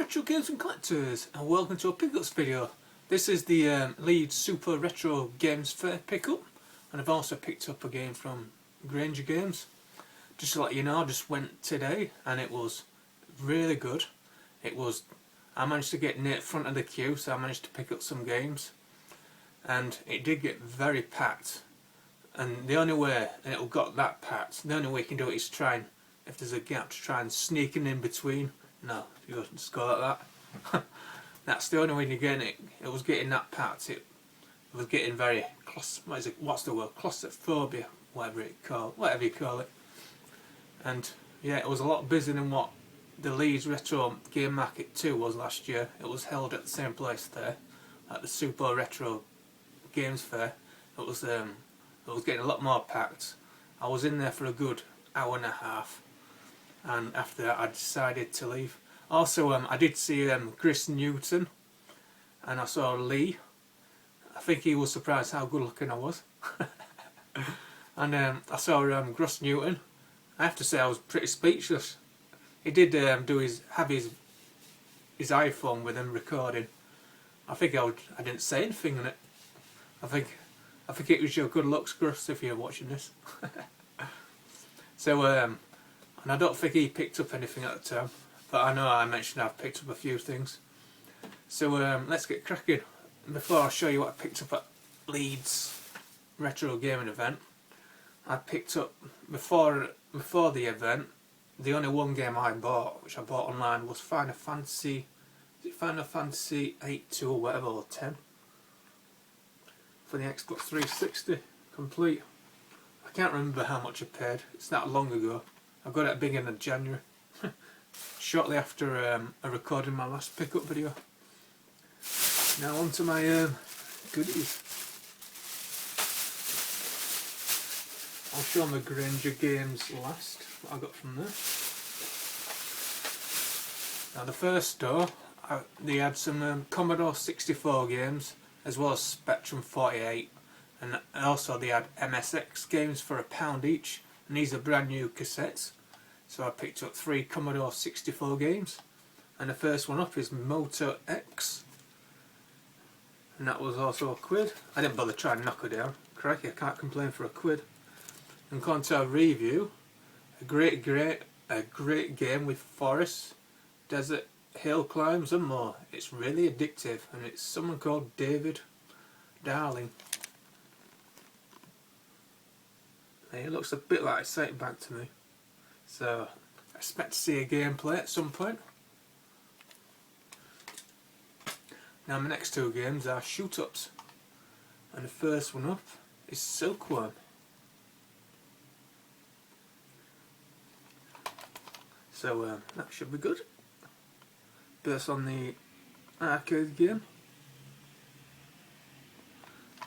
Retro Games and Collectors, and welcome to a pickups video. This is the Leeds Super Retro Games Fair pickup, and I've also picked up a game from Granger Games. Just to let you know, I just went today and it was really good. I managed to get near the front of the queue, so I managed to pick up some games, and it did get very packed. And the only way it got that packed, the only way you can do it is try and, if there's a gap, to try and sneak in between. No, you just go like that. That's the only way you're getting it. It was getting that packed. It was getting very what's the word? Claustrophobia, whatever you call it. And yeah, it was a lot busier than what the Leeds Retro Game Market 2 was last year. It was held at the same place there, at the Super Retro Games Fair. It was getting a lot more packed. I was in there for a good hour and a half. And after that I decided to leave. Also I did see Chris Newton, and I saw Lee. I think he was surprised how good looking I was. And I saw Chris Newton. I have to say I was pretty speechless. He did have his iPhone with him recording. I think I didn't say anything on it. I think it was your good looks, Chris, if you're watching this. So and I don't think he picked up anything at the time, but I know I mentioned I've picked up a few things. So let's get cracking. Before I show you what I picked up at Leeds Retro Gaming event, I picked up, before the event, the only one game I bought, which I bought online, was Final Fantasy 8 2 or whatever, or 10, for the Xbox 360 complete. I can't remember how much I paid, it's that long ago. I got it at the beginning of January, shortly after I recorded my last pickup video. Now on to my goodies. I'll show my Granger Games last, what I got from there. Now the first store, they had some Commodore 64 games, as well as Spectrum 48, and also they had MSX games for £1 each. And these are brand new cassettes, so I picked up 3 Commodore 64 games, and the first one up is Motor X, and that was also £1. I didn't bother trying to knock her down. Crikey, I can't complain for £1. And according to a review, a great game with forests, desert, hill climbs and more. It's really addictive, and it's someone called David Darling. It looks a bit like a Sight Bank to me, so I expect to see a gameplay at some point. Now my next 2 games are shoot-ups, and the first one up is Silkworm. So that should be good. Based on the arcade game.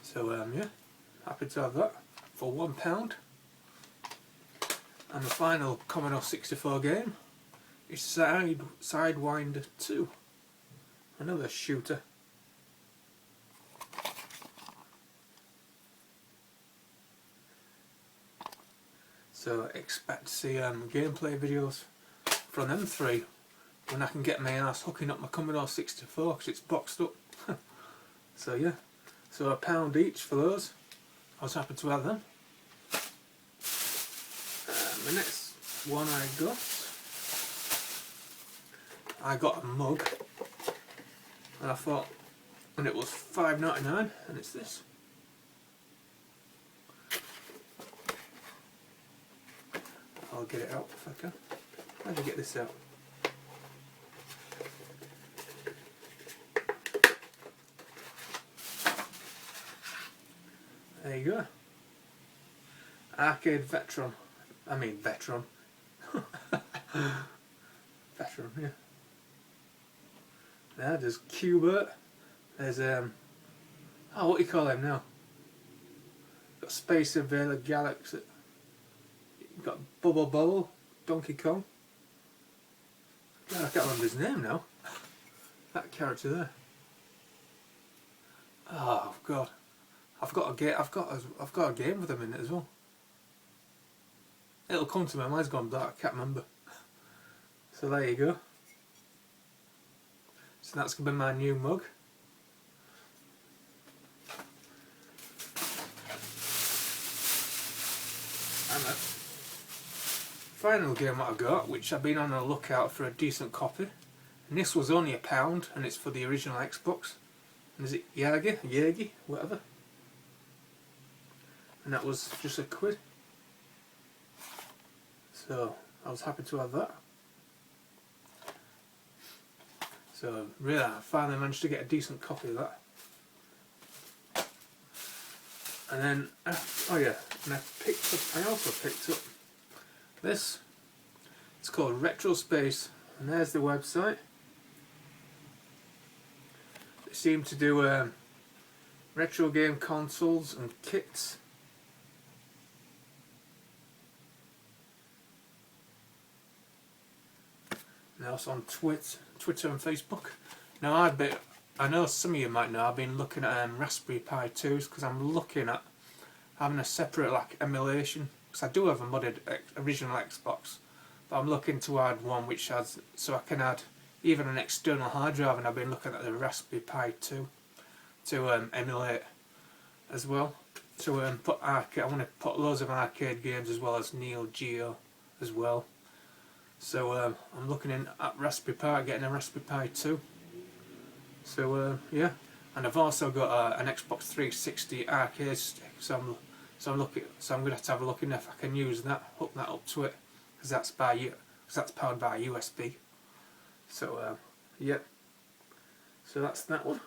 So yeah, happy to have that for £1. And the final Commodore 64 game is Sidewinder 2, another shooter. So expect to see gameplay videos from them 3 when I can get my ass hooking up my Commodore 64, because it's boxed up. So yeah, so £1 each for those. I was happy to have them. The next one I got a mug, and I thought, and it was $5.99, and it's this. I'll get it out if I can. How do you get this out? There you go. Arcade Veteran. Veteran. Veteran, yeah. Now there's Qbert. There's what do you call him now? Got Space Invader Galaxy. You've got Bubble, Donkey Kong. God, I can't remember his name now. That character there. Oh God, I've got a game with him in it as well. It'll come to me. Mine's gone dark. I can't remember. So there you go. So that's going to be my new mug. And the final game that I got, which I've been on the lookout for a decent copy, and this was only £1, and it's for the original Xbox. And is it Yagi, whatever. And that was just £1. So I was happy to have that. So really, I finally managed to get a decent copy of that. And then, oh yeah, and I also picked up this. It's called Retro Space, and there's the website. They seem to do retro game consoles and kits. And also on Twitter and Facebook. Now I know some of you might know I've been looking at Raspberry Pi 2s because I'm looking at having a separate like emulation, because I do have a modded original Xbox, but I'm looking to add one which has, so I can add even an external hard drive, and I've been looking at the Raspberry Pi 2 to emulate as well. So I want to put loads of arcade games as well as Neo Geo as well. So I'm looking at Raspberry Pi, getting a Raspberry Pi 2. So yeah, and I've also got an Xbox 360 arcade stick. So I'm going to have to have a look in if I can use that, hook that up to it, because that's powered by USB. So yeah, so that's that one.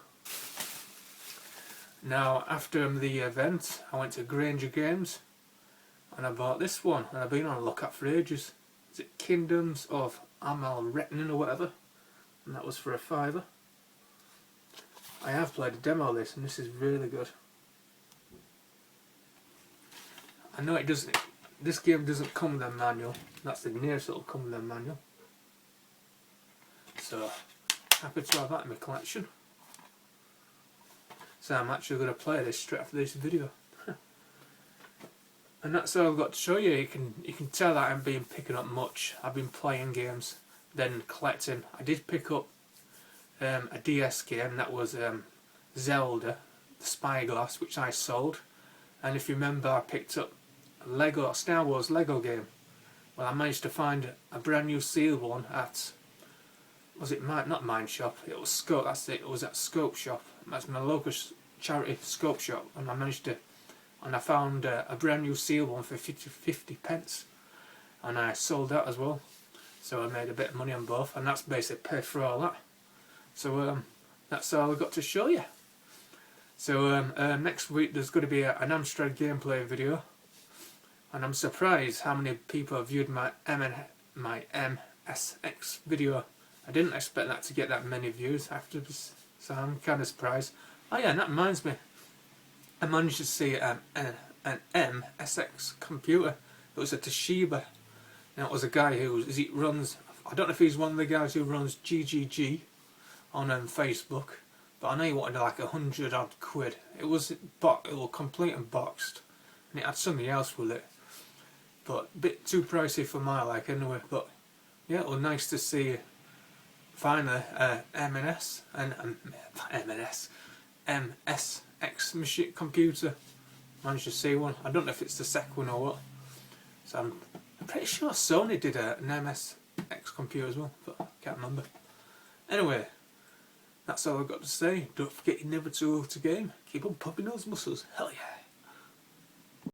Now after the event, I went to Granger Games, and I bought this one, and I've been on a lookout for ages. Is it Kingdoms of Amal Retinin or whatever? And that was for £5. I have played a demo of this, and this is really good. I know it doesn't. This game doesn't come with a manual. That's the nearest it'll come with a manual. So happy to have that in my collection. So I'm actually going to play this straight after this video. And that's all I've got to show you. You can tell that I haven't been picking up much. I've been playing games, then collecting. I did pick up a DS game, that was Zelda, the Spyglass, which I sold. And if you remember, I picked up a Star Wars Lego game. Well, I managed to find a brand new sealed one at, was it not Mine Shop? It was Scope. That's it. It was at Scope Shop. That's my local charity Scope Shop, and I found a brand new sealed one for 50 pence, and I sold that as well. So I made a bit of money on both, and that's basically paid for all that. So that's all I've got to show you. So next week there's going to be an Amstrad gameplay video, and I'm surprised how many people have viewed my MSX video. I didn't expect that to get that many views after this, so I'm kind of surprised. Oh yeah, and that reminds me, I managed to see an MSX computer. It was a Toshiba. Now it was a guy who runs, I don't know if he's one of the guys who runs GGG on Facebook, but I know he wanted like 100 odd quid. It was complete and boxed, and it had something else with it, but a bit too pricey for my like anyway. But yeah, it was nice to see finally MSX machine computer. Managed to see one. I don't know if it's the second one or what. So I'm pretty sure Sony did an MSX computer as well, but I can't remember. Anyway, that's all I've got to say. Don't forget you're never too old to game. Keep on pumping those muscles. Hell yeah.